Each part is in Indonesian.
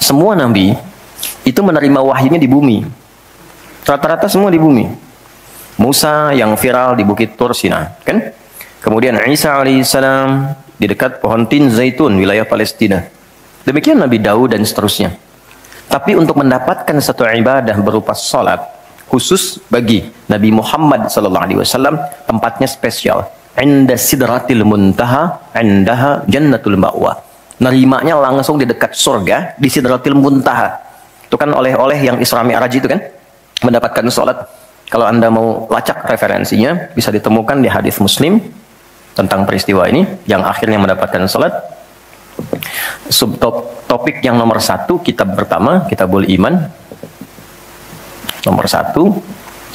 Semua nabi itu menerima wahyunya di bumi. Rata-rata semua di bumi. Musa yang viral di Bukit Tur Sina, kan? Kemudian Isa alaihissalam di dekat pohon tin zaitun wilayah Palestina. Demikian Nabi Daud dan seterusnya. Tapi untuk mendapatkan satu ibadah berupa salat khusus bagi Nabi Muhammad SAW, tempatnya spesial. Inda sidratil muntaha, indaha jannatul ma'wa. Nerimanya langsung di dekat surga, di sidratil muntaha. Itu kan oleh-oleh yang Isra Mi'raj itu kan, mendapatkan salat. Kalau Anda mau lacak referensinya, bisa ditemukan di hadis Muslim tentang peristiwa ini, yang akhirnya mendapatkan salat. Subtopik yang nomor 1, kitab pertama, Kitabul Iman. Nomor 1,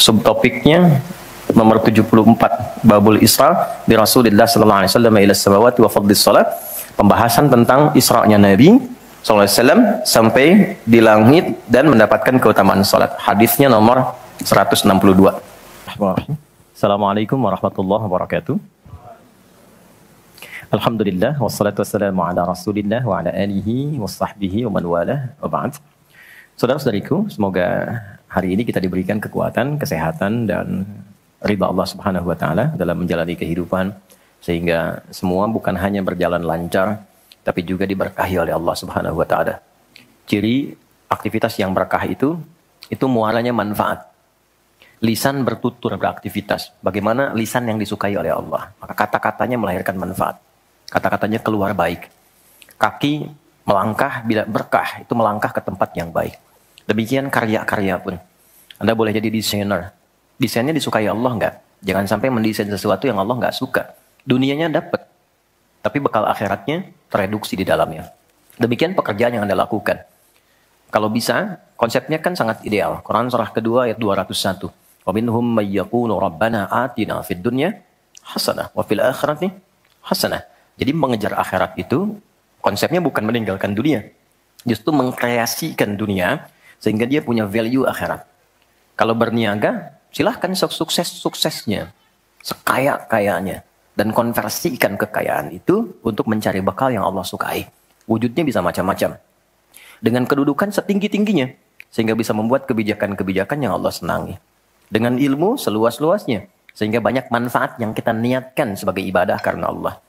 subtopiknya nomor 74, Babul Isra bi Rasulillah sallallahu alaihi wasallam ila samawati wa fadlis salat. Pembahasan tentang Isra-nya Nabi sallallahu alaihi wasallam sampai di langit dan mendapatkan keutamaan salat. Hadisnya nomor 162. Assalamualaikum warahmatullahi wabarakatuh. Alhamdulillah wassalatu wassalamu ala Rasulillah wa ala alihi wa sahbihi wa man walah wa ba'd. Saudara-saudariku, semoga hari ini kita diberikan kekuatan, kesehatan dan ridha Allah Subhanahu wa taala dalam menjalani kehidupan, sehingga semua bukan hanya berjalan lancar tapi juga diberkahi oleh Allah Subhanahu wa taala. Ciri aktivitas yang berkah itu muaranya manfaat. Lisan bertutur beraktivitas. Bagaimana lisan yang disukai oleh Allah? Maka kata-katanya melahirkan manfaat. Kata-katanya keluar baik. Kaki melangkah bila berkah, itu melangkah ke tempat yang baik. Demikian karya-karya pun. Anda boleh jadi desainer. Desainnya disukai Allah enggak? Jangan sampai mendesain sesuatu yang Allah enggak suka. Dunianya dapat, tapi bekal akhiratnya tereduksi di dalamnya. Demikian pekerjaan yang Anda lakukan. Kalau bisa, konsepnya kan sangat ideal. Quran surah kedua ayat 201. Wa minhum may yaqulu rabbana atina fid dunya hasanah wa fil akhirati hasanah. Jadi mengejar akhirat itu konsepnya bukan meninggalkan dunia, justru mengkreasikan dunia sehingga dia punya value akhirat. Kalau berniaga, silahkan sukses-suksesnya, sekaya-kayanya, dan konversikan kekayaan itu untuk mencari bekal yang Allah sukai. Wujudnya bisa macam-macam. Dengan kedudukan setinggi-tingginya, sehingga bisa membuat kebijakan-kebijakan yang Allah senangi. Dengan ilmu seluas-luasnya, sehingga banyak manfaat yang kita niatkan sebagai ibadah karena Allah.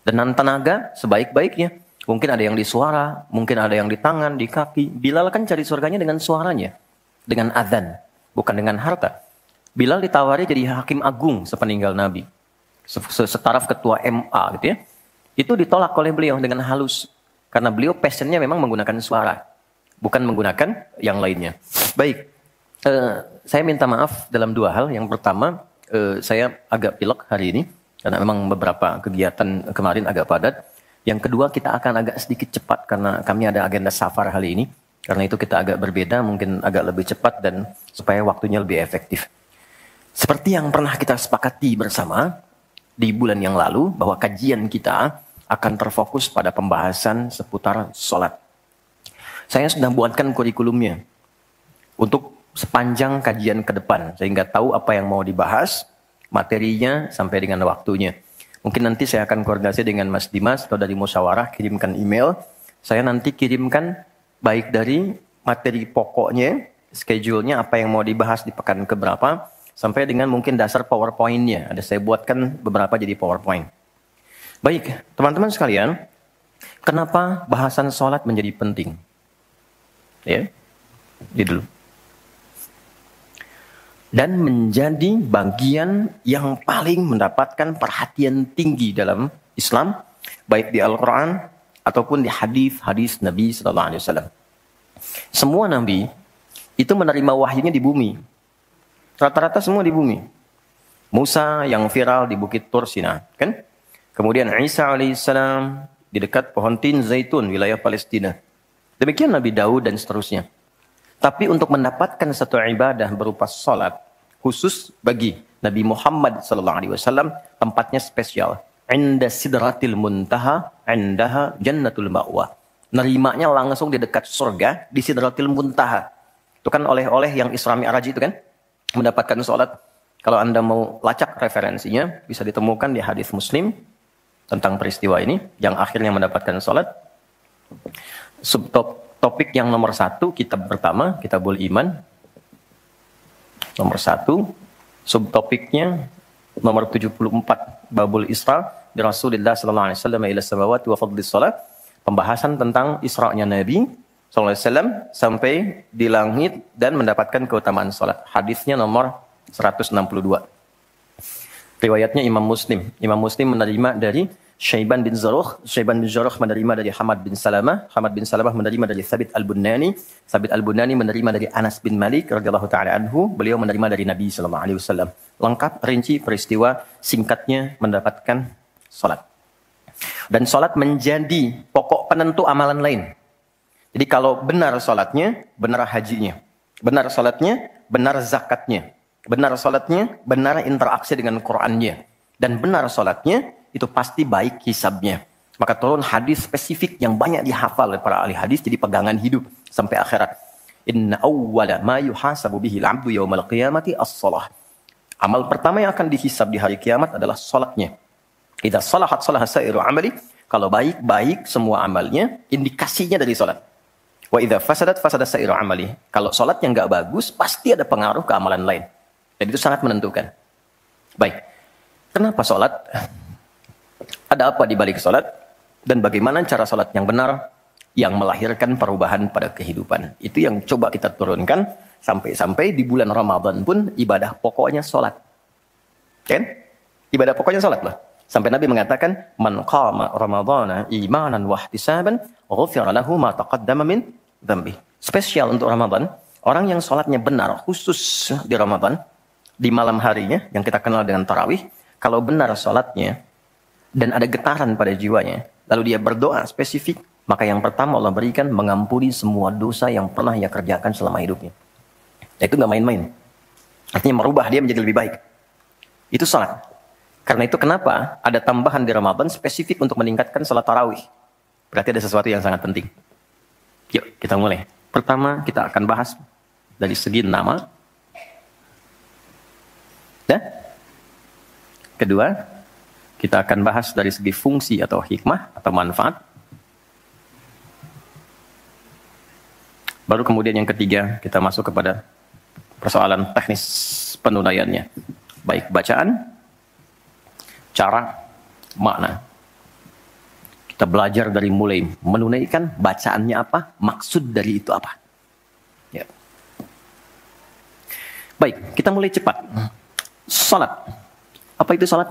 Dengan tenaga sebaik-baiknya. Mungkin ada yang di suara, mungkin ada yang di tangan, di kaki. Bilal kan cari surganya dengan suaranya. Dengan adzan, bukan dengan harta. Bilal ditawari jadi hakim agung sepeninggal Nabi. Setaraf ketua MA gitu ya. Itu ditolak oleh beliau dengan halus. Karena beliau passionnya memang menggunakan suara. Bukan menggunakan yang lainnya. Baik. Saya minta maaf dalam dua hal. Yang pertama, saya agak pilek hari ini. Karena memang beberapa kegiatan kemarin agak padat. Yang kedua, kita akan agak sedikit cepat karena kami ada agenda safar hari ini. Karena itu kita agak berbeda, mungkin agak lebih cepat dan supaya waktunya lebih efektif. Seperti yang pernah kita sepakati bersama di bulan yang lalu, bahwa kajian kita akan terfokus pada pembahasan seputar sholat. Saya sudah buatkan kurikulumnya untuk sepanjang kajian ke depan, sehingga tahu apa yang mau dibahas, materinya sampai dengan waktunya. Mungkin nanti saya akan koordinasi dengan Mas Dimas atau dari musyawarah, kirimkan email. Saya nanti kirimkan baik dari materi pokoknya, schedule-nya apa yang mau dibahas di pekan keberapa, sampai dengan mungkin dasar PowerPoint-nya. Ada saya buatkan beberapa jadi PowerPoint. Baik, teman-teman sekalian, kenapa bahasan sholat menjadi penting? Ya, ini dulu. Dan menjadi bagian yang paling mendapatkan perhatian tinggi dalam Islam, baik di Al-Quran ataupun di hadis-hadis Nabi Sallallahu Alaihi Wasallam. Semua Nabi itu menerima wahyunya di bumi. Rata-rata semua di bumi. Musa yang viral di Bukit Tur Sina, kan? Kemudian Isa alaihissalam di dekat pohon tin zaitun wilayah Palestina. Demikian Nabi Daud dan seterusnya. Tapi untuk mendapatkan satu ibadah berupa salat khusus bagi Nabi Muhammad SAW, tempatnya spesial. Inda sidratil muntaha, indaha jannatul ma'wa. Nerimanya langsung di dekat surga, di sidratil muntaha. Itu kan oleh-oleh yang Isra Mi'raj itu kan, mendapatkan salat. Kalau Anda mau lacak referensinya, bisa ditemukan di hadis Muslim tentang peristiwa ini, yang akhirnya mendapatkan salat. topik yang nomor 1, kitab pertama, Kitabul Iman. Nomor 1, subtopiknya nomor 74, Babul Isra bi Rasulillah sallallahu alaihi wasallam ila samawati wa fadlis salat. Pembahasan tentang Isra-nya Nabi sallallahu alaihi wasallam sampai di langit dan mendapatkan keutamaan salat. Hadisnya nomor 162. Riwayatnya Imam Muslim. Imam Muslim menerima dari Syaiban bin Zarukh. Syaiban bin Zarukh menerima dari Hamad bin Salamah. Hamad bin Salamah menerima dari Thabit al-Bunani. Thabit al-Bunani menerima dari Anas bin Malik radhiyallahu taala anhu. Beliau menerima dari Nabi sallallahu alaihi wasallam. Lengkap rinci peristiwa singkatnya mendapatkan salat. Dan salat menjadi pokok penentu amalan lain. Jadi kalau benar salatnya, benar hajinya. Benar salatnya, benar zakatnya. Benar salatnya, benar interaksi dengan Qur'annya. Dan benar salatnya, itu pasti baik hisabnya. Maka turun hadis spesifik yang banyak dihafal oleh para ahli hadis, jadi pegangan hidup sampai akhirat. Inna awwala ma yuhasabu bihi al-'abdu yawmal qiyamati as-salah. Amal pertama yang akan dihisab di hari kiamat adalah salatnya. Idza salahat salaha sa'iru amali. Kalau baik semua amalnya, indikasinya dari salat. Wa idza fasadat fasada sa'iru amali. Kalau salatnya enggak bagus, pasti ada pengaruh ke amalan lain. Jadi itu sangat menentukan. Baik. Kenapa salat? Ada apa di balik salat? Dan bagaimana cara salat yang benar yang melahirkan perubahan pada kehidupan? Itu yang coba kita turunkan sampai di bulan Ramadan pun ibadah pokoknya salat. Kan? Ibadah pokoknya salat lah. Sampai Nabi mengatakan, "Man qama Ramadhana imanan wa ihtisaban, ghufira lahu ma taqaddama min dzambi." Spesial untuk Ramadan, orang yang salatnya benar khusus di Ramadan, di malam harinya yang kita kenal dengan tarawih, kalau benar salatnya dan ada getaran pada jiwanya, lalu dia berdoa spesifik, maka yang pertama Allah berikan mengampuni semua dosa yang pernah ia kerjakan selama hidupnya. Itu nggak main-main. Artinya merubah dia menjadi lebih baik. Itu salat. Karena itu kenapa ada tambahan di Ramadan spesifik untuk meningkatkan salat tarawih. Berarti ada sesuatu yang sangat penting. Yuk kita mulai. Pertama kita akan bahas dari segi nama. Kedua, kita akan bahas dari segi fungsi atau hikmah atau manfaat. Baru kemudian yang ketiga, kita masuk kepada persoalan teknis penunaiannya. Baik bacaan, cara, makna. Kita belajar dari mulai menunaikan bacaannya apa, maksud dari itu apa. Ya. Baik, kita mulai cepat. Salat. Apa itu salat?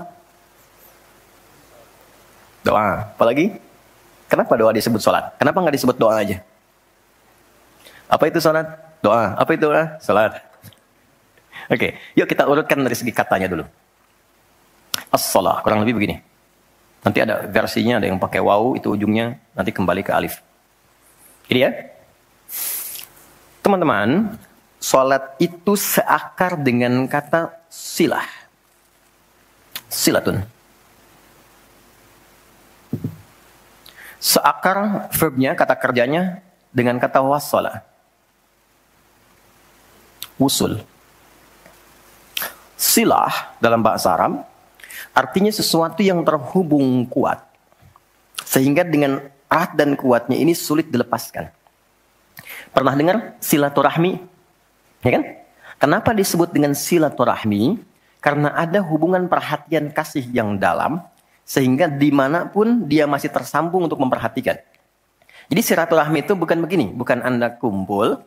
Doa. Apalagi? Kenapa doa disebut salat? Kenapa nggak disebut doa aja? Apa itu salat? Doa. Apa itu doa? Salat. Oke, yuk kita urutkan dari segi katanya dulu. As-salah, kurang lebih begini. Nanti ada versinya, ada yang pakai waw, itu ujungnya nanti kembali ke alif. Ini ya. Teman-teman, salat itu seakar dengan kata silah. Silatun. Seakar verbnya, kata kerjanya dengan kata wassalah. Wusul. Silah dalam bahasa Arab artinya sesuatu yang terhubung kuat. Sehingga dengan erat dan kuatnya ini sulit dilepaskan. Pernah dengar silaturahmi? Ya kan? Kenapa disebut dengan silaturahmi? Karena ada hubungan perhatian kasih yang dalam, sehingga dimanapun dia masih tersambung untuk memperhatikan. Jadi silaturahmi itu bukan begini, bukan Anda kumpul,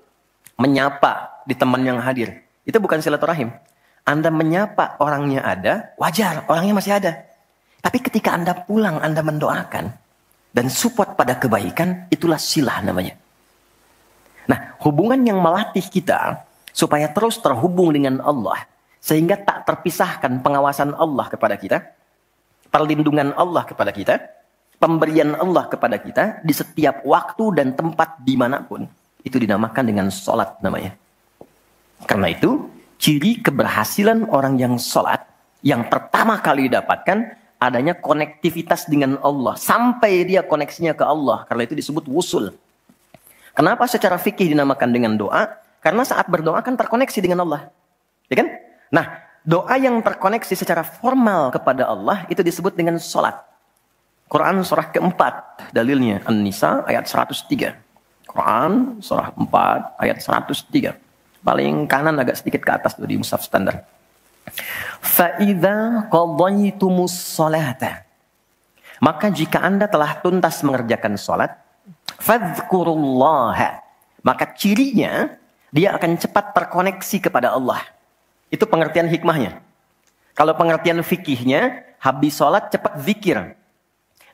menyapa di teman yang hadir. Itu bukan silaturahim. Anda menyapa orangnya ada, wajar, orangnya masih ada. Tapi ketika Anda pulang, Anda mendoakan, dan support pada kebaikan, itulah silah namanya. Nah, hubungan yang melatih kita, supaya terus terhubung dengan Allah, sehingga tak terpisahkan pengawasan Allah kepada kita, perlindungan Allah kepada kita, pemberian Allah kepada kita di setiap waktu dan tempat dimanapun. Itu dinamakan dengan sholat namanya. Karena itu, ciri keberhasilan orang yang sholat, yang pertama kali didapatkan, adanya konektivitas dengan Allah. Sampai dia koneksinya ke Allah. Karena itu disebut wusul. Kenapa secara fikih dinamakan dengan doa? Karena saat berdoa kan terkoneksi dengan Allah. Ya kan? Nah, doa yang terkoneksi secara formal kepada Allah itu disebut dengan sholat. Quran surah keempat, dalilnya An-Nisa ayat 103. Quran surah 4 ayat 103. Paling kanan agak sedikit ke atas tuh di mushaf standar. Fa'idza qadaytumus sholata. Maka jika Anda telah tuntas mengerjakan salat, fadhkurullaha. Maka cirinya dia akan cepat terkoneksi kepada Allah. Itu pengertian hikmahnya. Kalau pengertian fikihnya, habis salat cepat zikir.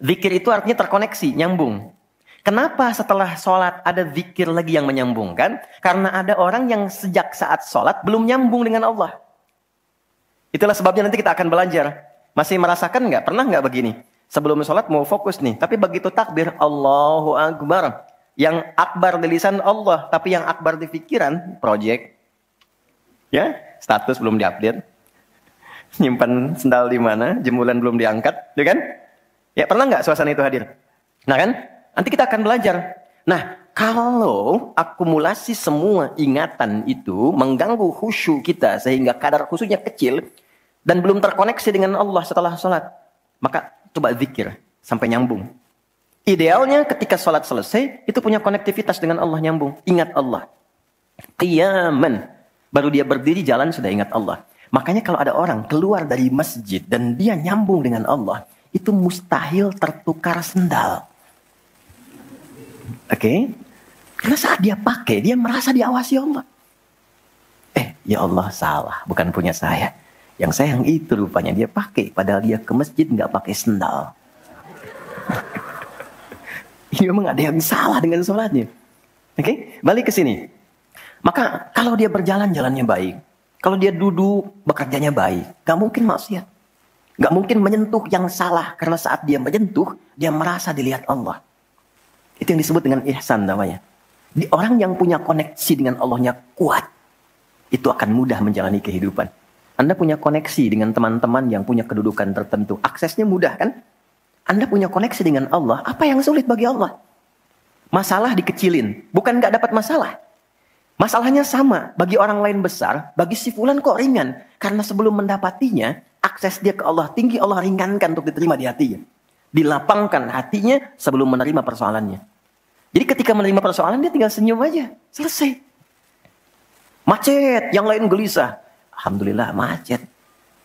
Zikir itu artinya terkoneksi, nyambung. Kenapa setelah sholat ada zikir lagi yang menyambungkan? Karena ada orang yang sejak saat sholat belum nyambung dengan Allah. Itulah sebabnya nanti kita akan belajar. Masih merasakan nggak? Pernah nggak begini? Sebelum sholat mau fokus nih, tapi begitu takbir, Allahu Akbar. Yang akbar di lisan Allah, tapi yang akbar di pikiran, project. Ya, status belum diupdate. Nyimpan sendal di mana, jemuran belum diangkat, ya kan? Ya, pernah nggak suasana itu hadir? Nah kan? Nanti kita akan belajar. Nah, kalau akumulasi semua ingatan itu mengganggu khusyuk kita sehingga kadar khusyuknya kecil dan belum terkoneksi dengan Allah setelah sholat, maka coba zikir sampai nyambung. Idealnya ketika sholat selesai, itu punya konektivitas dengan Allah, nyambung. Ingat Allah. Qiyaman. Baru dia berdiri jalan sudah ingat Allah. Makanya kalau ada orang keluar dari masjid dan dia nyambung dengan Allah, itu mustahil tertukar sendal. Oke, karena saat dia pakai, dia merasa diawasi Allah. Ya Allah salah, bukan punya saya. Yang saya yang itu rupanya dia pakai, padahal dia ke masjid nggak pakai sendal. Ini memang ada yang salah dengan sholatnya. Oke, balik ke sini. Maka kalau dia berjalan jalannya baik, kalau dia duduk bekerjanya baik, nggak mungkin maksiat, nggak mungkin menyentuh yang salah karena saat dia menyentuh, dia merasa dilihat Allah. Itu yang disebut dengan ihsan namanya. Di orang yang punya koneksi dengan Allahnya kuat, itu akan mudah menjalani kehidupan. Anda punya koneksi dengan teman-teman yang punya kedudukan tertentu. Aksesnya mudah kan? Anda punya koneksi dengan Allah. Apa yang sulit bagi Allah? Masalah dikecilin. Bukan nggak dapat masalah. Masalahnya sama. Bagi orang lain besar, bagi si fulan kok ringan. Karena sebelum mendapatinya, akses dia ke Allah tinggi, Allah ringankan untuk diterima di hatinya. Dilapangkan hatinya sebelum menerima persoalannya. Jadi ketika menerima persoalan, dia tinggal senyum aja. Selesai. Macet, yang lain gelisah. Alhamdulillah macet.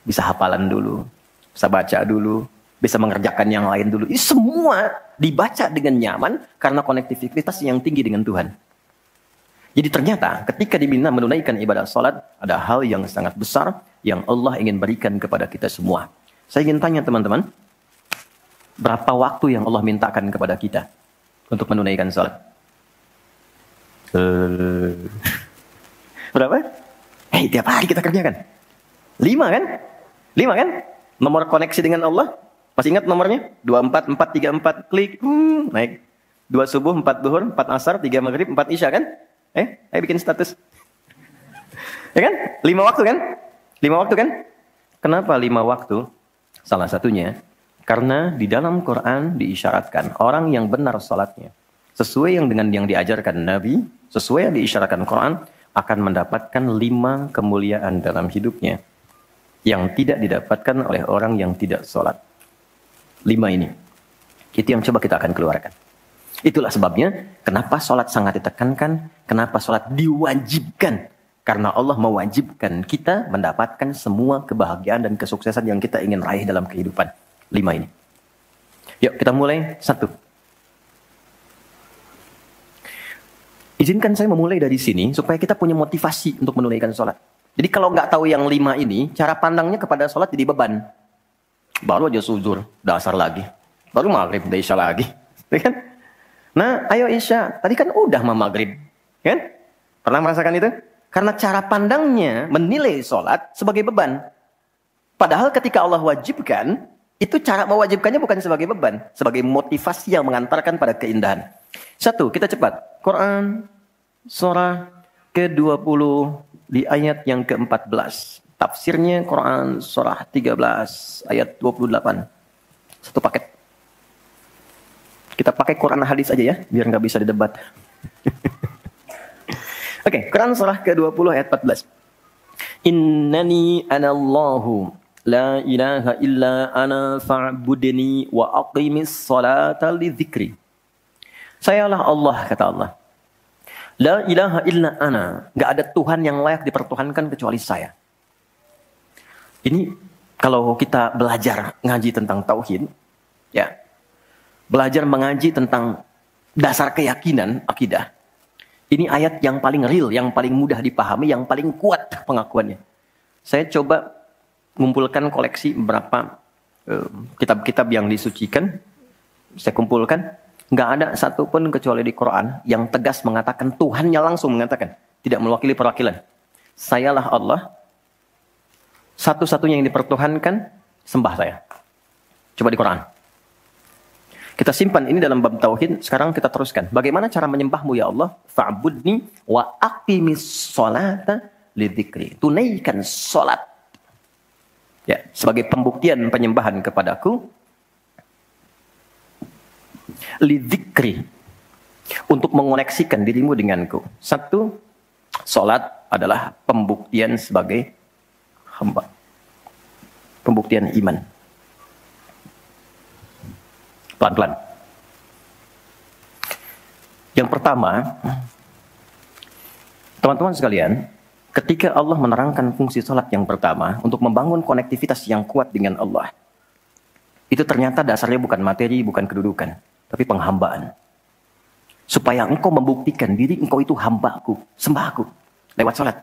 Bisa hafalan dulu. Bisa baca dulu. Bisa mengerjakan yang lain dulu. Ini semua dibaca dengan nyaman karena konektivitas yang tinggi dengan Tuhan. Jadi ternyata ketika diminta menunaikan ibadah salat, ada hal yang sangat besar yang Allah ingin berikan kepada kita semua. Saya ingin tanya teman-teman, berapa waktu yang Allah mintakan kepada kita untuk menunaikan salat? Berapa? Tiap hari kita kerjakan. 5 kan? 5 kan? Nomor koneksi dengan Allah. Masih ingat nomornya? 24, 4, 3, 4. Klik. Naik. 2 subuh, 4 duhur, 4 asar, 3 maghrib, 4 isya kan? Ayo bikin status. Ya kan? 5 waktu kan? 5 waktu kan? Kenapa 5 waktu? Salah satunya, karena di dalam Quran diisyaratkan orang yang benar salatnya, sesuai yang dengan yang diajarkan Nabi, sesuai yang diisyaratkan Quran, akan mendapatkan 5 kemuliaan dalam hidupnya yang tidak didapatkan oleh orang yang tidak salat. 5 ini. Itu yang coba kita akan keluarkan. Itulah sebabnya kenapa salat sangat ditekankan, kenapa salat diwajibkan. Karena Allah mewajibkan kita mendapatkan semua kebahagiaan dan kesuksesan yang kita ingin raih dalam kehidupan. 5 ini. Yuk kita mulai. 1. Izinkan saya memulai dari sini supaya kita punya motivasi untuk menunaikan sholat. Jadi kalau nggak tahu yang 5 ini, cara pandangnya kepada sholat jadi beban. Baru aja zuhur, dasar lagi. Baru maghrib, udah isya lagi. Ya kan? Nah, ayo isya. Tadi kan udah maghrib. Kan? Pernah merasakan itu? Karena cara pandangnya menilai sholat sebagai beban. Padahal ketika Allah wajibkan, itu cara mewajibkannya bukan sebagai beban. Sebagai motivasi yang mengantarkan pada keindahan. 1, kita cepat. Quran surah ke-20 di ayat yang ke-14. Tafsirnya Quran surah 13 ayat 28. Satu paket. Kita pakai Quran hadis aja ya, biar nggak bisa didebat. Oke, Quran surah ke-20 ayat 14. Innani anallahu la ilaha illa ana fa'budni wa aqimis salata li dzikri. Sayalah Allah, kata Allah. La ilaha illa ana. Nggak ada Tuhan yang layak dipertuhankan kecuali saya. Ini kalau kita belajar ngaji tentang tauhid, ya, belajar mengaji tentang dasar keyakinan, akidah. Ini ayat yang paling real, yang paling mudah dipahami, yang paling kuat pengakuannya. Saya coba mengumpulkan koleksi beberapa kitab-kitab yang disucikan. Saya kumpulkan. Nggak ada satupun kecuali di Quran yang tegas mengatakan, Tuhannya langsung mengatakan. Tidak mewakili perwakilan. Sayalah Allah. Satu-satunya yang dipertuhankan, sembah saya. Coba di Quran. Kita simpan ini dalam bab tauhid. Sekarang kita teruskan. Bagaimana cara menyembahmu ya Allah? Fa'budni wa aqimis sholata lidzikri. Tunaikan sholat. Ya, sebagai pembuktian penyembahan kepadaku. Lidzikri. Untuk mengoneksikan dirimu denganku. Satu, sholat adalah pembuktian sebagai hamba. Pembuktian iman. Pelan-pelan. Yang pertama, teman-teman sekalian, ketika Allah menerangkan fungsi sholat yang pertama untuk membangun konektivitas yang kuat dengan Allah, itu ternyata dasarnya bukan materi, bukan kedudukan, tapi penghambaan. Supaya engkau membuktikan diri engkau itu hambaku, sembahku, lewat sholat.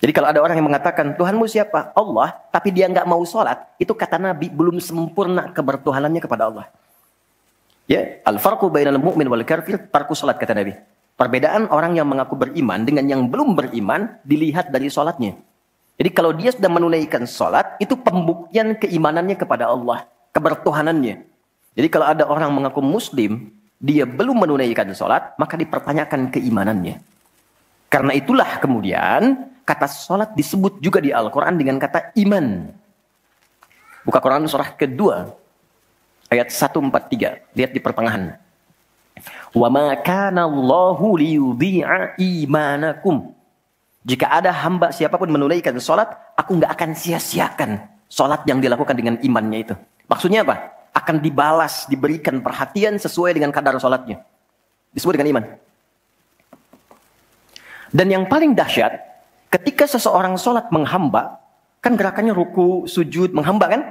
Jadi kalau ada orang yang mengatakan, Tuhanmu siapa? Allah, tapi dia nggak mau sholat, itu kata Nabi, belum sempurna kebertuhanannya kepada Allah. Ya, al-farqu bainal mu'min wal kafir, tarku sholat, kata Nabi. Perbedaan orang yang mengaku beriman dengan yang belum beriman, dilihat dari sholatnya. Jadi kalau dia sudah menunaikan sholat, itu pembuktian keimanannya kepada Allah, kebertuhanannya. Jadi kalau ada orang mengaku muslim, dia belum menunaikan sholat, maka dipertanyakan keimanannya. Karena itulah kemudian, kata sholat disebut juga di Al-Quran dengan kata iman. Buka Quran surah kedua. Ayat 143. Lihat di pertengahan. Wa ma kana Allahu liyudhi'a imanakum. Jika ada hamba siapapun menunaikan sholat, aku nggak akan sia-siakan sholat yang dilakukan dengan imannya itu. Maksudnya apa? Akan dibalas, diberikan perhatian sesuai dengan kadar sholatnya. Disebut dengan iman. Dan yang paling dahsyat, ketika seseorang sholat menghamba, kan gerakannya ruku, sujud, menghamba kan?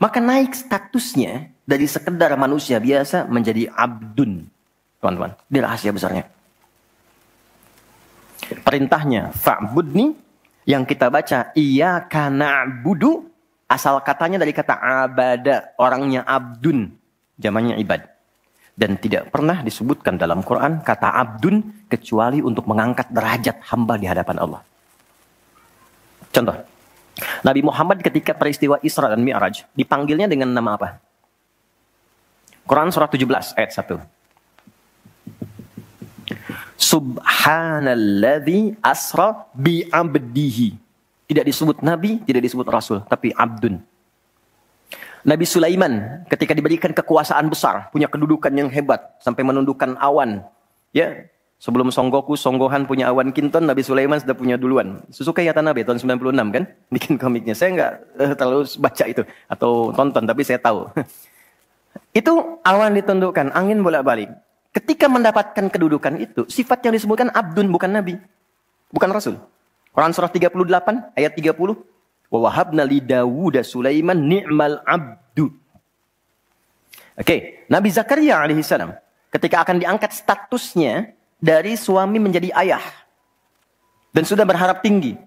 Maka naik statusnya dari sekedar manusia biasa menjadi abdun. Teman-teman, ini rahasia besarnya. Perintahnya, fa'budni, yang kita baca, iyyaka na'budu, asal katanya dari kata abada, orangnya abdun, zamannya ibad. Dan tidak pernah disebutkan dalam Quran kata abdun, kecuali untuk mengangkat derajat hamba di hadapan Allah. Contoh, Nabi Muhammad ketika peristiwa Isra dan Mi'raj, dipanggilnya dengan nama apa? Quran surah 17 ayat 1. Subhanalladzi asra bi'abdihi. Tidak disebut Nabi, tidak disebut Rasul, tapi abdun. Nabi Sulaiman ketika diberikan kekuasaan besar, punya kedudukan yang hebat, sampai menundukkan awan. Ya, sebelum Songgohan punya awan Kinton, Nabi Sulaiman sudah punya duluan. Suzuki Yatanabe tahun 96 kan, bikin komiknya. Saya nggak terlalu baca itu, atau tonton, tapi saya tahu. Itu awan ditundukkan, angin bolak-balik. Ketika mendapatkan kedudukan itu, sifat yang disebutkan abdun, bukan Nabi, bukan Rasul. Quran surah 38 ayat 30. Wa wahabna li Dawuda Sulaiman ni'mal abdu. Oke, Nabi Zakaria alaihissalam ketika akan diangkat statusnya dari suami menjadi ayah dan sudah berharap tinggi,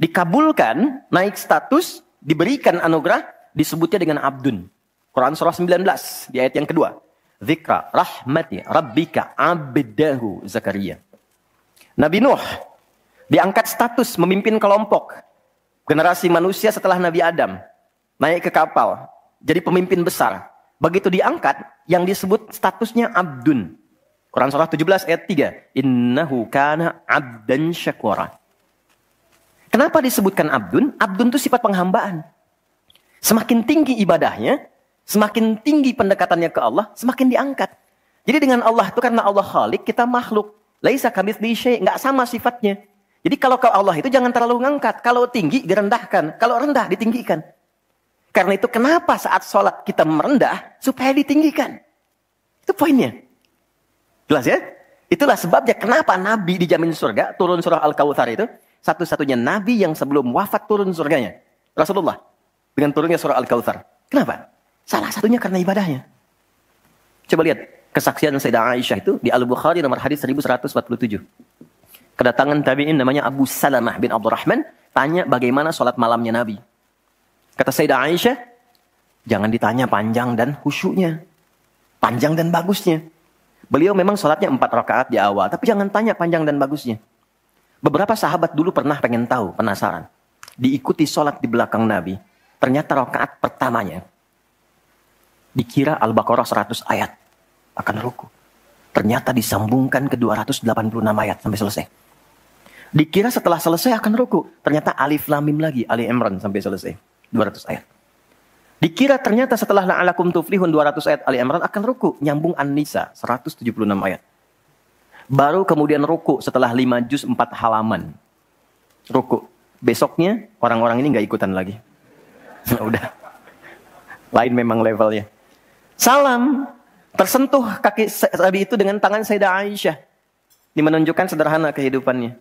dikabulkan, naik status, diberikan anugerah, disebutnya dengan abdun. Quran surah 19 di ayat yang kedua. Dzikra rahmati rabbika abdahu Zakaria. Nabi Nuh diangkat status memimpin kelompok generasi manusia setelah Nabi Adam, naik ke kapal, jadi pemimpin besar. Begitu diangkat, yang disebut statusnya abdun. Quran surah 17 ayat 3. Innahu kana abdan syakura. Kenapa disebutkan abdun? Abdun itu sifat penghambaan. Semakin tinggi ibadahnya, semakin tinggi pendekatannya ke Allah, semakin diangkat. Jadi dengan Allah itu, karena Allah khalik, kita makhluk. Laisa kamitslihi syai', enggak sama sifatnya. Jadi kalau ke Allah itu jangan terlalu ngangkat. Kalau tinggi direndahkan. Kalau rendah ditinggikan. Karena itu kenapa saat sholat kita merendah supaya ditinggikan. Itu poinnya. Jelas ya? Itulah sebabnya kenapa Nabi dijamin surga, turun surah Al-Kautsar itu, satu-satunya Nabi yang sebelum wafat turun surganya. Rasulullah. Dengan turunnya surah Al-Kautsar. Kenapa? Salah satunya karena ibadahnya. Coba lihat kesaksian Sayyidah Aisyah itu di Al-Bukhari nomor hadis 1147. Kedatangan tabi'in namanya Abu Salamah bin Abdurrahman, tanya bagaimana sholat malamnya Nabi. Kata Sayyidah Aisyah, jangan ditanya panjang dan khusyuknya. Panjang dan bagusnya. Beliau memang sholatnya 4 rakaat di awal, tapi jangan tanya panjang dan bagusnya. Beberapa sahabat dulu pernah pengen tahu, penasaran. Diikuti sholat di belakang Nabi. Ternyata rakaat pertamanya dikira Al-Baqarah 100 ayat akan ruku. Ternyata disambungkan ke 286 ayat sampai selesai. Dikira setelah selesai akan ruku. Ternyata Alif Lam Mim lagi, Ali Imran sampai selesai. 200 ayat. Dikira ternyata setelah la'alakum tuflihun 200 ayat Ali Imran akan ruku. Nyambung An-Nisa 176 ayat. Baru kemudian ruku setelah 5 juz 4 halaman. Ruku. Besoknya orang-orang ini nggak ikutan lagi. Udah. Lain memang levelnya. Salam. Tersentuh kaki Nabi itu dengan tangan Sayyidah Aisyah. Ini menunjukkan sederhana kehidupannya.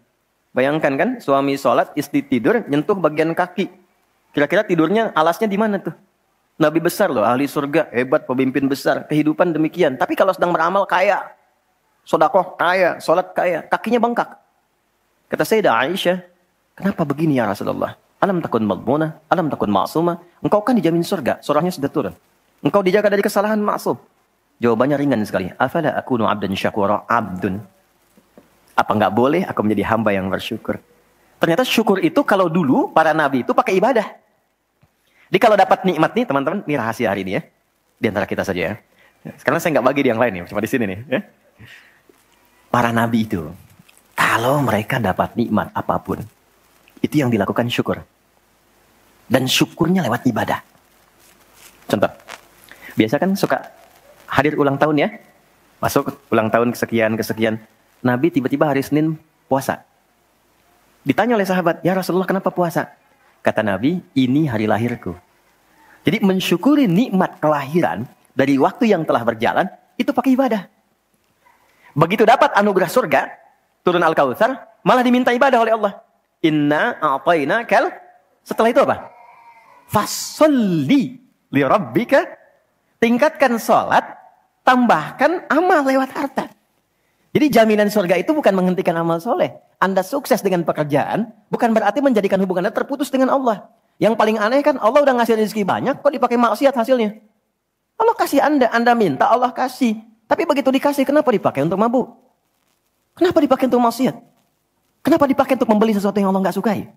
Bayangkan kan, suami sholat, istri tidur, nyentuh bagian kaki. Kira-kira tidurnya alasnya di mana tuh? Nabi besar loh, ahli surga, hebat, pemimpin besar. Kehidupan demikian. Tapi kalau sedang beramal kaya. Sodakoh kaya, sholat kaya. Kakinya bengkak. Kata Sayyidah Aisyah, kenapa begini ya Rasulullah? Alam takun madmunah, alam takun ma'sumah. Engkau kan dijamin surga, surahnya sudah turun. Engkau dijaga dari kesalahan maksum. Jawabannya ringan sekali. Afala akunu abdan syakura, abdun. Apa enggak boleh aku menjadi hamba yang bersyukur? Ternyata syukur itu kalau dulu para nabi itu pakai ibadah. Jadi kalau dapat nikmat nih teman-teman, ini rahasia hari ini ya. Di antara kita saja ya. Sekarang saya nggak bagi di yang lain nih, cuma di sini nih. Ya. Para nabi itu, kalau mereka dapat nikmat apapun, itu yang dilakukan syukur. Dan syukurnya lewat ibadah. Contoh, biasa kan suka hadir ulang tahun ya. Masuk ulang tahun kesekian. Nabi tiba-tiba hari Senin puasa. Ditanya oleh sahabat, ya Rasulullah kenapa puasa? Kata Nabi, ini hari lahirku. Jadi mensyukuri nikmat kelahiran dari waktu yang telah berjalan, itu pakai ibadah. Begitu dapat anugerah surga, turun Al-Kautsar, malah diminta ibadah oleh Allah. Inna a'tainakal. Setelah itu apa? Fasolli li rabbika. Tingkatkan sholat, tambahkan amal lewat harta. Jadi jaminan surga itu bukan menghentikan amal soleh. Anda sukses dengan pekerjaan, bukan berarti menjadikan hubungan Anda terputus dengan Allah. Yang paling aneh kan, Allah udah ngasih rezeki banyak, kok dipakai maksiat hasilnya? Allah kasih Anda minta, Allah kasih. Tapi begitu dikasih, kenapa dipakai untuk mabuk? Kenapa dipakai untuk maksiat? Kenapa dipakai untuk membeli sesuatu yang Allah nggak sukai?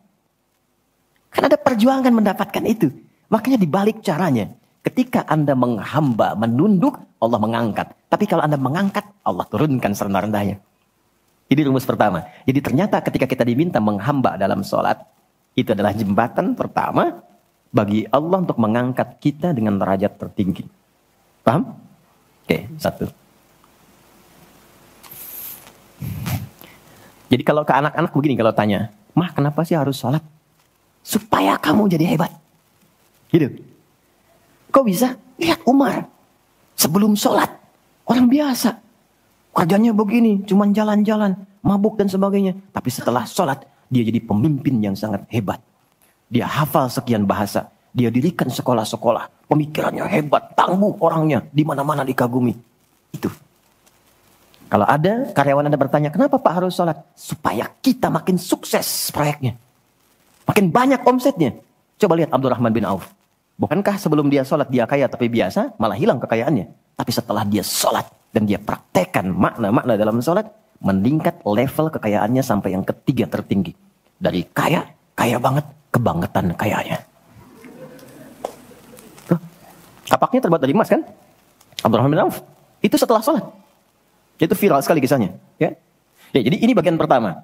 Kan ada perjuangan mendapatkan itu. Makanya dibalik caranya. Ketika Anda menghamba, menunduk, Allah mengangkat. Tapi kalau Anda mengangkat, Allah turunkan serendah-rendahnya. Ini rumus pertama. Jadi ternyata ketika kita diminta menghamba dalam sholat, itu adalah jembatan pertama bagi Allah untuk mengangkat kita dengan derajat tertinggi. Paham? Oke, satu. Jadi kalau ke anak-anak begini kalau tanya, Mah kenapa sih harus sholat? Supaya kamu jadi hebat. Gitu. Kok bisa? Lihat Umar. Sebelum sholat. Orang biasa. Kerjanya begini. Cuman jalan-jalan. Mabuk dan sebagainya. Tapi setelah sholat. Dia jadi pemimpin yang sangat hebat. Dia hafal sekian bahasa. Dia dirikan sekolah-sekolah. Pemikirannya hebat. Tangguh orangnya. Di mana-mana dikagumi. Itu. Kalau ada karyawan Anda bertanya. Kenapa Pak harus sholat? Supaya kita makin sukses proyeknya. Makin banyak omsetnya. Coba lihat Abdurrahman bin Auf. Bukankah sebelum dia sholat dia kaya tapi biasa, malah hilang kekayaannya. Tapi setelah dia sholat dan dia praktekkan makna-makna dalam sholat, meningkat level kekayaannya sampai yang ketiga tertinggi. Dari kaya banget, kebangetan kayanya. Tuh, kapaknya terbuat dari emas kan? Abdurrahman bin Auf. Itu setelah sholat. Itu viral sekali kisahnya. Ya, jadi ini bagian pertama.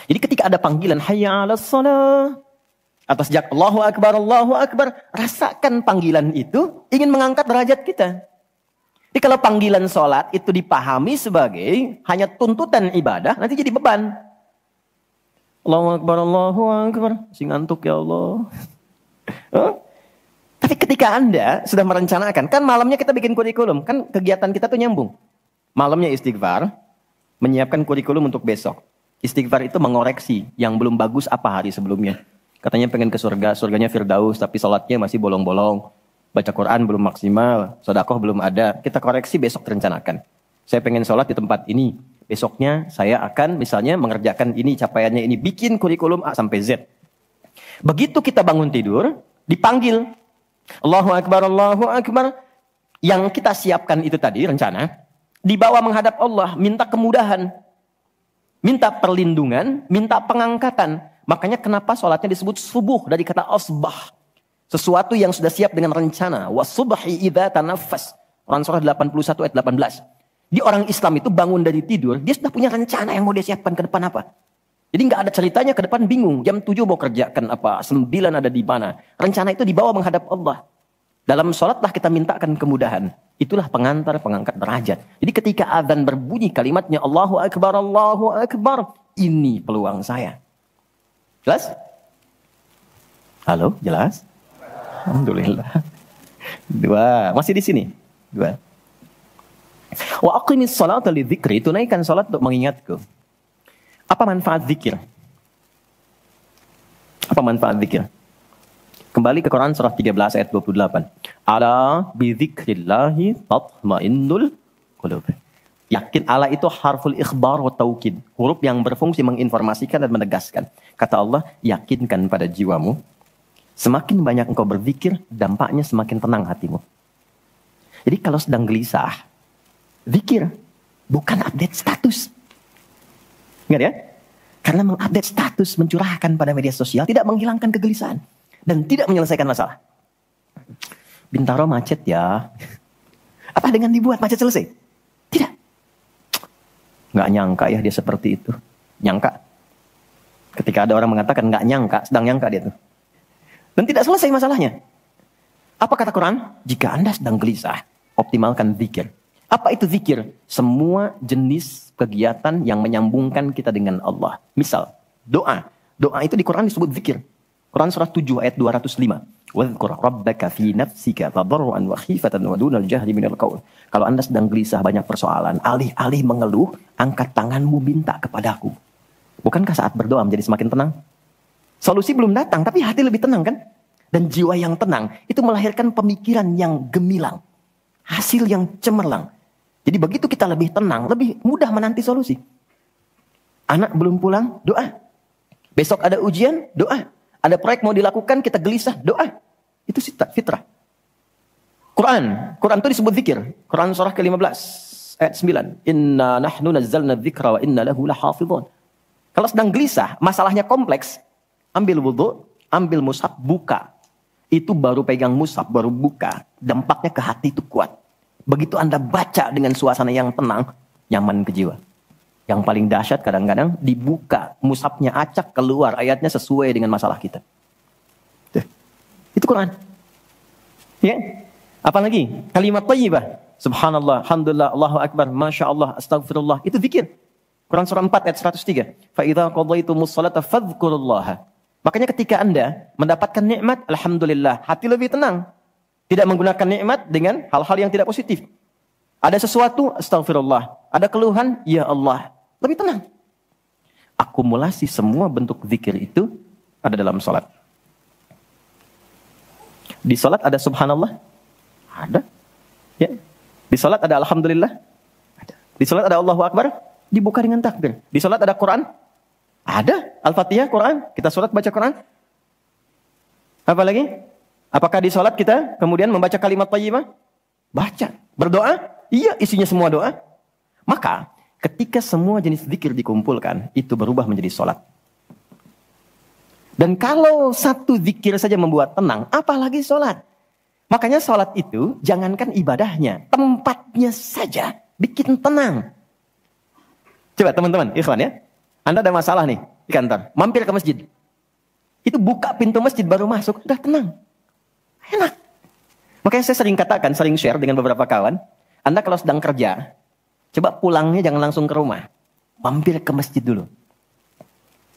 Jadi ketika ada panggilan, hayya 'alas shalah. Atau sejak Allahu Akbar, rasakan panggilan itu ingin mengangkat derajat kita. Jadi kalau panggilan sholat itu dipahami sebagai hanya tuntutan ibadah, nanti jadi beban. Allahu Akbar, masih ngantuk ya Allah. Tapi ketika Anda sudah merencanakan, kan malamnya kita bikin kurikulum, kan kegiatan kita tuh nyambung. Malamnya istighfar, menyiapkan kurikulum untuk besok. Istighfar itu mengoreksi yang belum bagus apa hari sebelumnya. Katanya pengen ke surga, surganya Firdaus, tapi sholatnya masih bolong-bolong. Baca Quran belum maksimal, sedekah belum ada. Kita koreksi besok rencanakan. Saya pengen sholat di tempat ini. Besoknya saya akan misalnya mengerjakan ini, capaiannya ini. Bikin kurikulum A sampai Z. Begitu kita bangun tidur, dipanggil. Allahu Akbar, Allahu Akbar. Yang kita siapkan itu tadi, rencana. Dibawa menghadap Allah, minta kemudahan. Minta perlindungan, minta pengangkatan. Makanya kenapa sholatnya disebut subuh dari kata asbah. Sesuatu yang sudah siap dengan rencana. Wasubhi idza tanaffas. Quran surah 81 ayat 18. Di orang Islam itu bangun dari tidur, dia sudah punya rencana yang mau dia siapkan ke depan apa. Jadi nggak ada ceritanya ke depan bingung. Jam 7 mau kerjakan apa, 9 ada di mana. Rencana itu dibawa menghadap Allah. Dalam sholatlah kita mintakan kemudahan. Itulah pengantar, pengangkat derajat. Jadi ketika azan berbunyi kalimatnya Allahu Akbar, Allahu Akbar. Ini peluang saya. Jelas? Halo, jelas? Alhamdulillah. 2, masih di sini. 2. Wa aqimis salata lidzikri, tunaikan salat untuk mengingatku. Apa manfaat zikir? Apa manfaat zikir? Kembali ke Quran surah 13 ayat 28. Ala bidzikrillahi tatmainnul qulub. Yakin, ala itu harful ikhbar wa taukid. Huruf yang berfungsi menginformasikan dan menegaskan. Kata Allah, yakinkan pada jiwamu. Semakin banyak engkau berzikir, dampaknya semakin tenang hatimu. Jadi kalau sedang gelisah, zikir. Bukan update status. Ingat ya? Karena mengupdate status, mencurahkan pada media sosial, tidak menghilangkan kegelisahan. Dan tidak menyelesaikan masalah. Bintaro macet ya. Apa dengan dibuat macet selesai? Tidak. Nggak nyangka ya dia seperti itu. Nyangka. Ketika ada orang mengatakan nggak nyangka, sedang nyangka dia tuh. Dan tidak selesai masalahnya. Apa kata Quran? Jika Anda sedang gelisah, optimalkan zikir. Apa itu zikir? Semua jenis kegiatan yang menyambungkan kita dengan Allah. Misal, doa. Doa itu di Quran disebut zikir. Quran surah 7 ayat 205. Wadhkur rabbaka fi nafsika tadarruan wa khifatan wa dunal jahri minal qaul. Kalau Anda sedang gelisah banyak persoalan, alih-alih mengeluh, angkat tanganmu minta kepadaku. Bukankah saat berdoa menjadi semakin tenang? Solusi belum datang, tapi hati lebih tenang kan? Dan jiwa yang tenang itu melahirkan pemikiran yang gemilang. Hasil yang cemerlang. Jadi begitu kita lebih tenang, lebih mudah menanti solusi. Anak belum pulang, doa. Besok ada ujian, doa. Ada proyek mau dilakukan, kita gelisah, doa. Itu fitrah. Quran itu disebut zikir. Quran surah ke-15 ayat 9. Inna nahnu nazzalna dzikra wa inna lahu lahafidhun. Kalau sedang gelisah, masalahnya kompleks, ambil wudu, ambil mushaf, buka. Itu baru pegang mushaf, baru buka. Dampaknya ke hati itu kuat. Begitu Anda baca dengan suasana yang tenang, nyaman ke jiwa. Yang paling dahsyat kadang-kadang dibuka, mushafnya acak keluar, ayatnya sesuai dengan masalah kita. Tuh. Itu Quran. Ya. Apalagi? Kalimat thayyibah. Subhanallah, alhamdulillah, Allahu Akbar, Masya Allah, astagfirullah. Itu zikir. Quran surah 4 ayat 103. فَإِذَا قَضَيْتُمُ الصَّلَاةَ فَاذْكُرُوا اللَّهَ. Makanya ketika Anda mendapatkan nikmat, alhamdulillah, hati lebih tenang. Tidak menggunakan nikmat dengan hal-hal yang tidak positif. Ada sesuatu, astagfirullah. Ada keluhan, ya Allah. Lebih tenang. Akumulasi semua bentuk zikir itu ada dalam sholat. Di sholat ada subhanallah? Ada. Ya. Di sholat ada alhamdulillah? Ada. Di sholat ada Allahu Akbar? Dibuka dengan takbir. Di sholat ada Quran? Ada. Al-Fatihah, Quran. Kita sholat baca Quran. Apa lagi? Apakah di sholat kita kemudian membaca kalimat thayyibah? Baca. Berdoa? Iya, isinya semua doa. Maka ketika semua jenis zikir dikumpulkan, itu berubah menjadi sholat. Dan kalau satu zikir saja membuat tenang, apalagi sholat. Makanya sholat itu, jangankan ibadahnya, tempatnya saja bikin tenang. Coba teman-teman, ikhwan ya. Anda ada masalah nih di kantor, mampir ke masjid. Itu buka pintu masjid baru masuk, udah tenang. Enak. Makanya saya sering katakan, sering share dengan beberapa kawan, Anda kalau sedang kerja, coba pulangnya jangan langsung ke rumah. Mampir ke masjid dulu.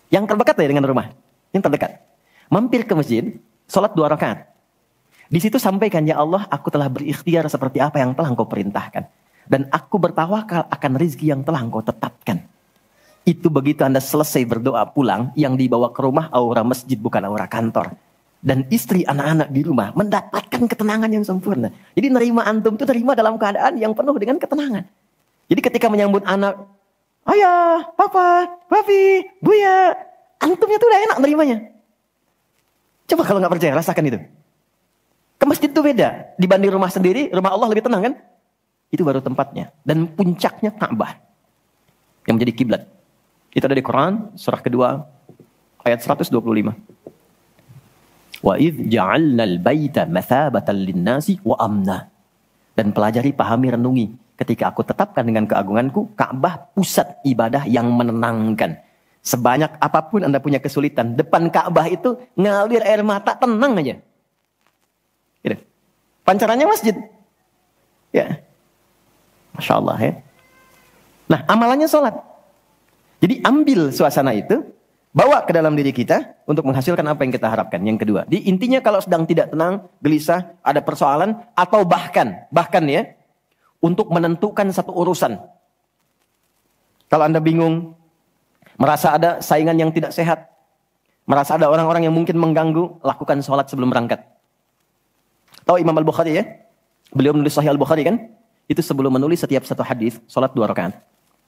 Yang terdekat ya dengan rumah. Yang terdekat. Mampir ke masjid, sholat 2 rakaat. Di situ sampaikan, ya Allah, aku telah berikhtiar seperti apa yang telah Engkau perintahkan. Dan aku bertawakal akan rizki yang telah engkau tetapkan. Itu begitu Anda selesai berdoa pulang, yang dibawa ke rumah aura masjid bukan aura kantor. Dan istri anak-anak di rumah mendapatkan ketenangan yang sempurna. Jadi nerima antum itu nerima dalam keadaan yang penuh dengan ketenangan. Jadi ketika menyambut anak, ayah, papa, papi, buya, antumnya tuh udah enak nerimanya. Coba kalau nggak percaya, rasakan itu. Ke masjid itu beda. Dibanding rumah sendiri, rumah Allah lebih tenang kan? Itu baru tempatnya. Dan puncaknya Ka'bah. Yang menjadi kiblat. Itu ada di Quran, surah kedua, ayat 125. Wa idh ja'alnal baita mathabatan linnasi wa amna. Dan pelajari, pahami, renungi. Ketika aku tetapkan dengan keagunganku, Ka'bah pusat ibadah yang menenangkan. Sebanyak apapun Anda punya kesulitan, depan Ka'bah itu ngalir air mata, tenang aja. Gitu. Pancarannya masjid. Ya. Masya Allah ya. Nah, amalannya sholat. Jadi ambil suasana itu, bawa ke dalam diri kita untuk menghasilkan apa yang kita harapkan. Yang kedua, di intinya kalau sedang tidak tenang, gelisah, ada persoalan, atau bahkan ya, untuk menentukan satu urusan. Kalau Anda bingung, merasa ada saingan yang tidak sehat, merasa ada orang-orang yang mungkin mengganggu, lakukan sholat sebelum berangkat. Tahu Imam Al-Bukhari ya? Beliau menulis Sahih Al-Bukhari kan? Itu sebelum menulis setiap satu hadis, sholat 2 rakaat.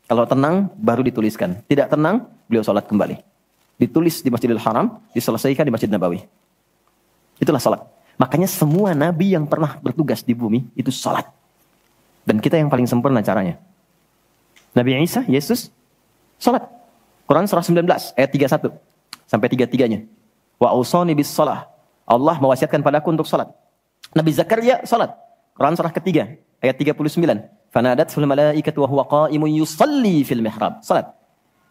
Kalau tenang, baru dituliskan. Tidak tenang, beliau sholat kembali. Ditulis di Masjidil Haram, diselesaikan di Masjid Nabawi. Itulah sholat. Makanya semua nabi yang pernah bertugas di bumi, itu sholat. Dan kita yang paling sempurna caranya. Nabi Isa, Yesus, sholat. Quran surah 19, ayat 31. Sampai 33-nya. Wa ausani bis sholah. Allah mewasiatkan padaku untuk sholat. Nabi Zakaria, sholat. Quran surah ketiga, ayat 39. Fanadat fil malaikatu wa huwa qa'imun yusalli fil mihrab. Salat.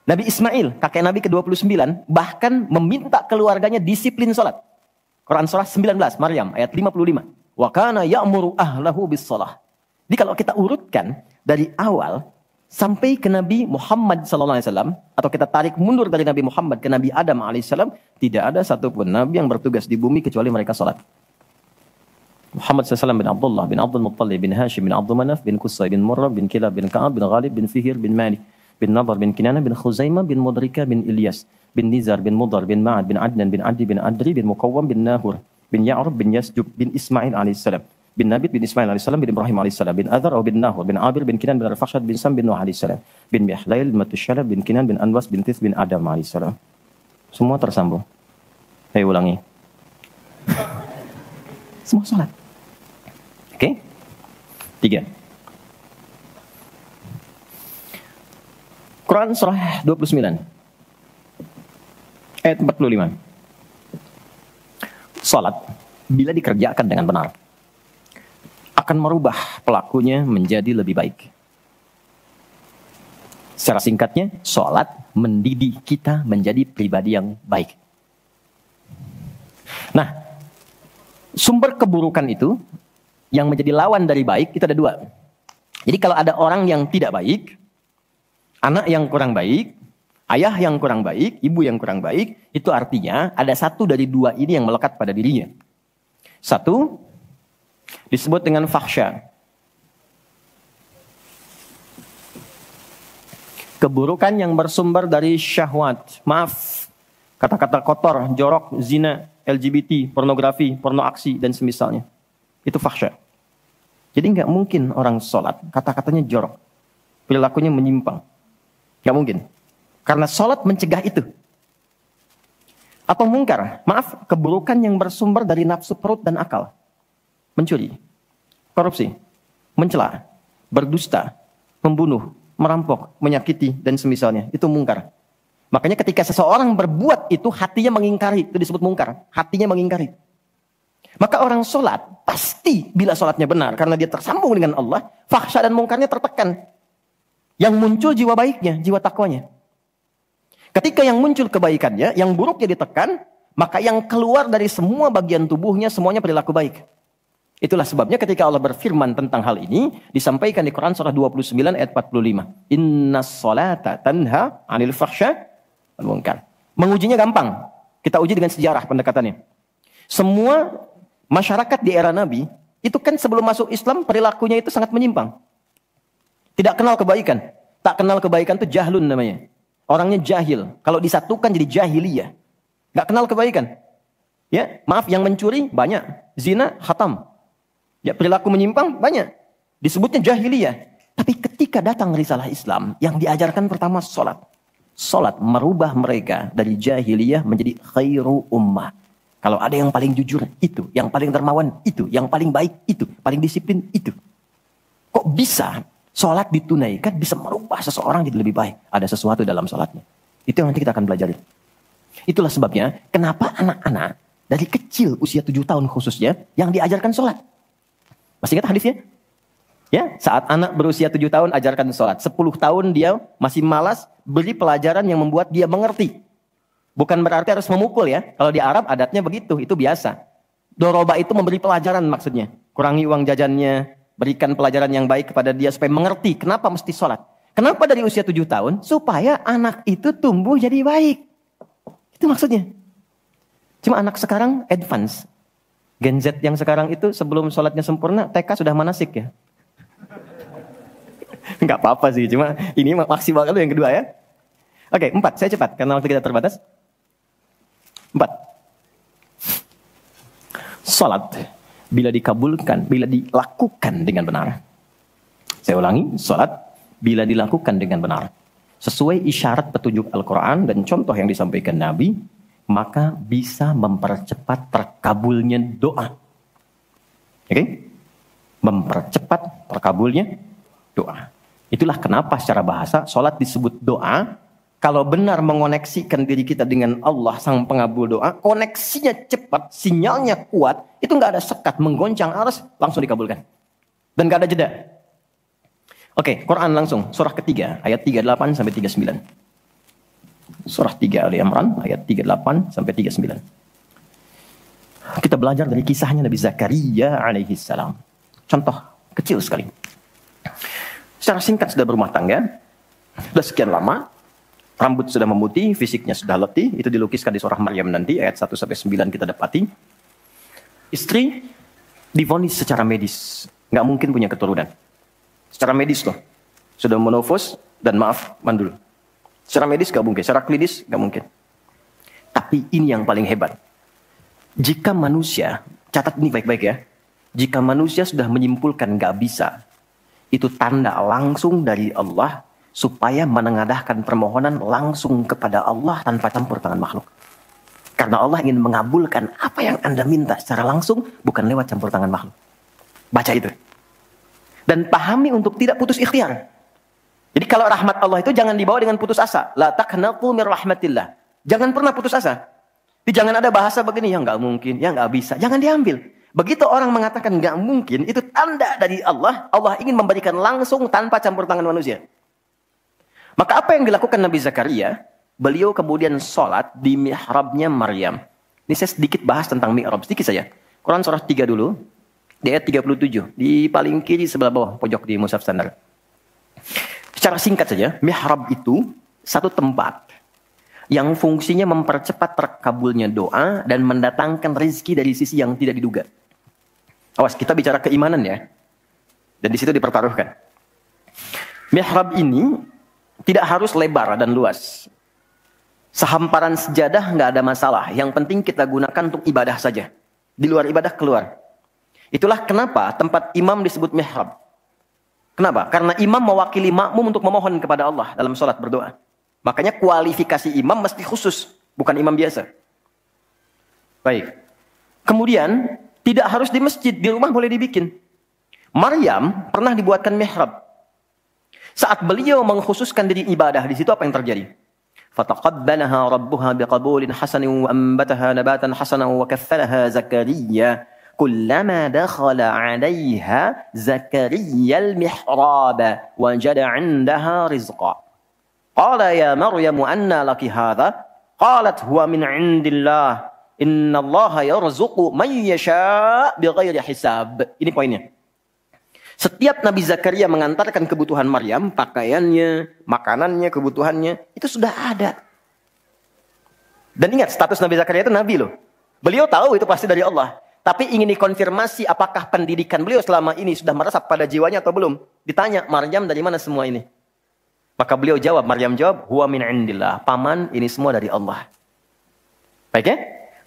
Nabi Ismail, kakek Nabi ke-29, bahkan meminta keluarganya disiplin salat. Quran surah 19, Maryam ayat 55. Wa kana ya'muru ahlahu bis shalah. Jadi kalau kita urutkan dari awal sampai ke Nabi Muhammad sallallahu alaihi wasallam, atau kita tarik mundur dari Nabi Muhammad ke Nabi Adam alaihissalam, tidak ada satupun nabi yang bertugas di bumi kecuali mereka salat. Muhammad SAW bin Abdullah bin Abdul Muttalib bin Hashim bin Abdul Manaf bin Qusay bin Murrah bin Kilab bin Ka'ab bin Ghalib bin Fihir bin Malik bin Nadar bin Kinana bin Khuzaimah bin Mudrika bin Ilyas bin Nizar bin Mudar bin Ma'ad bin Adnan bin Adi bin Adri bin Muqawwam bin Nahur bin Ya'rub bin Yasjub bin Ismail alaihissalam bin Nabit bin Ismail alaihissalam bin Ibrahim alaihissalam bin Adhar bin Nahur bin Abir bin Kinan bin Arfashad bin Sam bin Nuh alaihissalam bin Mihlail bin Matushalab bin Kinan bin Anwas bin Tith bin Adam alaihissalam. Semua tersambung. Saya ulangi. Semua salat. Oke? 3. Quran surah 29 ayat 45. Salat bila dikerjakan dengan benar akan merubah pelakunya menjadi lebih baik. Secara singkatnya, salat mendidik kita menjadi pribadi yang baik. Nah, sumber keburukan itu yang menjadi lawan dari baik, itu ada 2. Jadi kalau ada orang yang tidak baik, anak yang kurang baik, ayah yang kurang baik, ibu yang kurang baik, itu artinya ada satu dari 2 ini yang melekat pada dirinya. Satu, disebut dengan fahsya. Keburukan yang bersumber dari syahwat. Maaf, kata-kata kotor, jorok, zina, LGBT, pornografi, porno aksi, dan semisalnya. Itu fahsya. Jadi nggak mungkin orang sholat, kata-katanya jorok. Perilakunya menyimpang. Nggak mungkin. Karena sholat mencegah itu. Atau mungkar, maaf, keburukan yang bersumber dari nafsu perut dan akal. Mencuri, korupsi, mencela, berdusta, membunuh, merampok, menyakiti, dan semisalnya. Itu mungkar. Makanya ketika seseorang berbuat itu, hatinya mengingkari. Itu disebut mungkar. Hatinya mengingkari. Maka orang sholat, pasti bila sholatnya benar, karena dia tersambung dengan Allah, fahsya dan mungkarnya tertekan. Yang muncul jiwa baiknya, jiwa takwanya. Ketika yang muncul kebaikannya, yang buruknya ditekan, maka yang keluar dari semua bagian tubuhnya, semuanya perilaku baik. Itulah sebabnya ketika Allah berfirman tentang hal ini, disampaikan di Quran surah 29 ayat 45. Innas sholata tanha anil fahsya wal munkar. Mengujinya gampang. Kita uji dengan sejarah pendekatannya. Semua masyarakat di era Nabi, itu kan sebelum masuk Islam perilakunya itu sangat menyimpang. Tidak kenal kebaikan. Tak kenal kebaikan itu jahlun namanya. Orangnya jahil. Kalau disatukan jadi jahiliyah. Nggak kenal kebaikan. Ya, maaf, yang mencuri banyak. Zina khatam. Ya, perilaku menyimpang banyak. Disebutnya jahiliyah. Tapi ketika datang risalah Islam, yang diajarkan pertama sholat. Sholat merubah mereka dari jahiliyah menjadi khairu ummah. Kalau ada yang paling jujur, itu. Yang paling dermawan, itu. Yang paling baik, itu. Paling disiplin, itu. Kok bisa sholat ditunaikan bisa merubah seseorang jadi lebih baik? Ada sesuatu dalam sholatnya. Itu yang nanti kita akan pelajari. Itulah sebabnya kenapa anak-anak dari kecil usia 7 tahun khususnya yang diajarkan sholat. Masih ingat hadisnya? Ya, saat anak berusia 7 tahun ajarkan sholat. 10 tahun dia masih malas, beri pelajaran yang membuat dia mengerti. Bukan berarti harus memukul ya. Kalau di Arab adatnya begitu, itu biasa. Doroba itu memberi pelajaran maksudnya. Kurangi uang jajannya, berikan pelajaran yang baik kepada dia supaya mengerti kenapa mesti sholat. Kenapa dari usia 7 tahun? Supaya anak itu tumbuh jadi baik. Itu maksudnya. Cuma anak sekarang advance. Gen Z yang sekarang itu sebelum sholatnya sempurna, TK sudah manasik ya. Enggak apa-apa sih, cuma ini maksimal dulu yang kedua ya. Oke, 4, saya cepat karena waktu kita terbatas. 4. Salat bila dikabulkan, bila dilakukan dengan benar. Saya ulangi, salat bila dilakukan dengan benar. Sesuai isyarat petunjuk Al-Quran dan contoh yang disampaikan Nabi, maka bisa mempercepat terkabulnya doa. Oke? Mempercepat terkabulnya doa. Itulah kenapa secara bahasa salat disebut doa. Kalau benar mengoneksikan diri kita dengan Allah sang pengabul doa, koneksinya cepat, sinyalnya kuat, itu nggak ada sekat, menggoncang arus, langsung dikabulkan. Dan nggak ada jeda. Oke, Quran langsung, surah ketiga, ayat 38 sampai 39. Surah 3 Ali Imran, ayat 38 sampai 39. Kita belajar dari kisahnya Nabi Zakaria alaihi salam. Contoh kecil sekali. Secara singkat sudah berumah tangga, sudah sekian lama, rambut sudah memutih, fisiknya sudah letih, itu dilukiskan di surah Maryam nanti, ayat 1 sampai 9 kita dapati. Istri divonis secara medis, nggak mungkin punya keturunan. Secara medis loh, sudah menopause dan maaf, mandul. Secara medis nggak mungkin, secara klinis nggak mungkin. Tapi ini yang paling hebat. Jika manusia, catat ini baik-baik ya, jika manusia sudah menyimpulkan nggak bisa, itu tanda langsung dari Allah supaya menengadahkan permohonan langsung kepada Allah tanpa campur tangan makhluk. Karena Allah ingin mengabulkan apa yang Anda minta secara langsung, bukan lewat campur tangan makhluk. Baca itu. Dan pahami untuk tidak putus ikhtiar. Jadi kalau rahmat Allah itu jangan dibawa dengan putus asa. La taqnatu mir rahmatillah. Jangan pernah putus asa. Jadi jangan ada bahasa begini, ya nggak mungkin, ya nggak bisa. Jangan diambil. Begitu orang mengatakan nggak mungkin, itu tanda dari Allah. Allah ingin memberikan langsung tanpa campur tangan manusia. Maka apa yang dilakukan Nabi Zakaria? Beliau kemudian sholat di mihrabnya Maryam. Ini saya sedikit bahas tentang mihrab, sedikit saja. Quran surah 3 dulu, di ayat 37. Di paling kiri sebelah bawah, pojok di mushaf standar. Secara singkat saja, mihrab itu satu tempat yang fungsinya mempercepat terkabulnya doa dan mendatangkan rezeki dari sisi yang tidak diduga. Awas, kita bicara keimanan ya. Dan di situ dipertaruhkan. Mihrab ini tidak harus lebar dan luas. Sehamparan sejadah nggak ada masalah. Yang penting kita gunakan untuk ibadah saja. Di luar ibadah keluar. Itulah kenapa tempat imam disebut mihrab. Kenapa? Karena imam mewakili makmum untuk memohon kepada Allah dalam sholat berdoa. Makanya kualifikasi imam mesti khusus. Bukan imam biasa. Baik. Kemudian tidak harus di masjid. Di rumah boleh dibikin. Maryam pernah dibuatkan mihrab. Saat beliau mengkhususkan diri ibadah, di situ apa yang terjadi? Fataqabbalaha rabbuha biqabulin hasanin wa ambataha nabatan hasanan wa kaffalaha Zakaria. Kullama dakhala 'alayha Zakaria al-mihrab wajada 'indaha rizqa. Qala ya Maryam anna laki hadha? Qalat huwa min 'indillah. Innallaha yarzuqu man yasha' bighairi hisab. Ini poinnya. Setiap Nabi Zakaria mengantarkan kebutuhan Maryam, pakaiannya, makanannya, kebutuhannya, itu sudah ada. Dan ingat, status Nabi Zakaria itu Nabi loh. Beliau tahu itu pasti dari Allah. Tapi ingin dikonfirmasi apakah pendidikan beliau selama ini sudah meresap pada jiwanya atau belum. Ditanya, Maryam dari mana semua ini? Maka beliau jawab, Maryam jawab, huwa min indillah. Paman, ini semua dari Allah. Baik ya?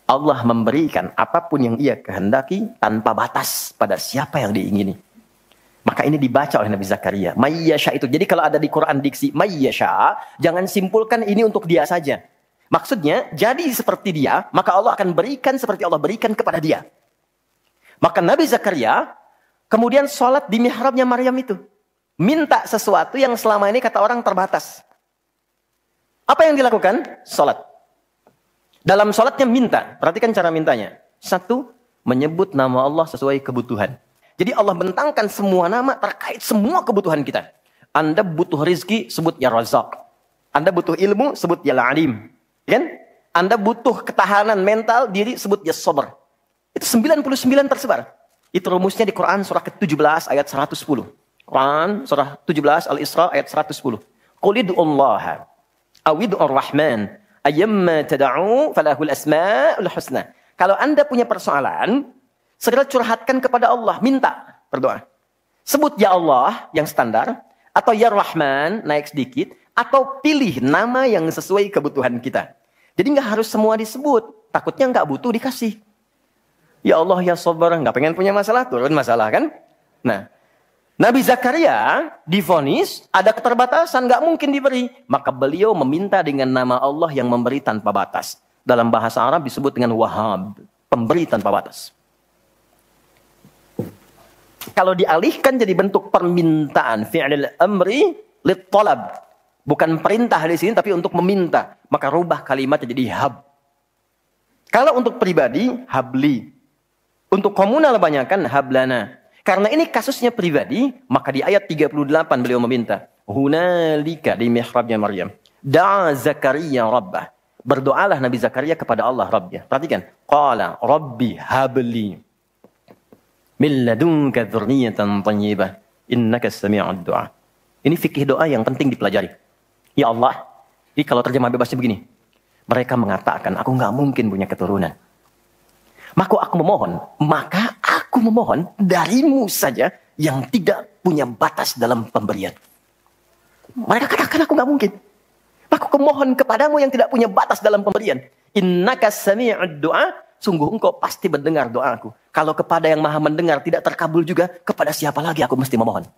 Allah memberikan apapun yang ia kehendaki tanpa batas pada siapa yang diingini. Maka ini dibaca oleh Nabi Zakaria. Mayyasha itu. Jadi kalau ada di Quran diksi mayyasha, jangan simpulkan ini untuk dia saja. Maksudnya, jadi seperti dia, maka Allah akan berikan seperti Allah berikan kepada dia. Maka Nabi Zakaria kemudian sholat di mihrabnya Maryam itu. Minta sesuatu yang selama ini kata orang terbatas. Apa yang dilakukan? Sholat. Dalam sholatnya minta. Perhatikan cara mintanya. Satu, menyebut nama Allah sesuai kebutuhan. Jadi Allah bentangkan semua nama terkait semua kebutuhan kita. Anda butuh rizki, sebut ya Razak. Anda butuh ilmu, sebut ya Alim. Kan? Anda butuh ketahanan mental diri, sebut ya Sabar. Itu 99 tersebar. Itu rumusnya di Quran surah ke-17 ayat 110. Quran surah 17 Al-Isra ayat 110. Qul id'ullaha awid'ur rahman ayyamma tad'u falahul asma'ul husna. Kalau Anda punya persoalan, segera curhatkan kepada Allah, minta, berdoa. Sebut ya Allah yang standar atau ya Rahman naik sedikit atau pilih nama yang sesuai kebutuhan kita. Jadi nggak harus semua disebut, takutnya nggak butuh dikasih. Ya Allah ya Sabar, nggak pengen punya masalah, turun masalah kan? Nah, Nabi Zakaria divonis ada keterbatasan, nggak mungkin diberi. Maka beliau meminta dengan nama Allah yang memberi tanpa batas. Dalam bahasa Arab disebut dengan Wahhab, pemberi tanpa batas. Kalau dialihkan jadi bentuk permintaan, fi'lil amri lit talab. Bukan perintah di sini, tapi untuk meminta. Maka rubah kalimatnya jadi hab. Kalau untuk pribadi, habli. Untuk komunal banyakan hablana. Karena ini kasusnya pribadi, maka di ayat 38 beliau meminta. Hunalika di mihrabnya Maryam. Da'a Zakaria Rabbah. Berdoalah Nabi Zakaria kepada Allah Rabbnya. Perhatikan. Qala Rabbi habli. Min ladunka dzurriyyatan thayyibah. Innaka sami'ud du'a. Ini fikih doa yang penting dipelajari. Ya Allah. Jadi kalau terjemah bebasnya begini. Mereka mengatakan, aku nggak mungkin punya keturunan. Maka aku memohon darimu saja yang tidak punya batas dalam pemberian. Mereka katakan aku nggak mungkin. Aku memohon kepadamu yang tidak punya batas dalam pemberian. Innaka sami'ud du'a, sungguh engkau pasti mendengar doaku. Kalau kepada yang maha mendengar tidak terkabul juga, kepada siapa lagi aku mesti memohon?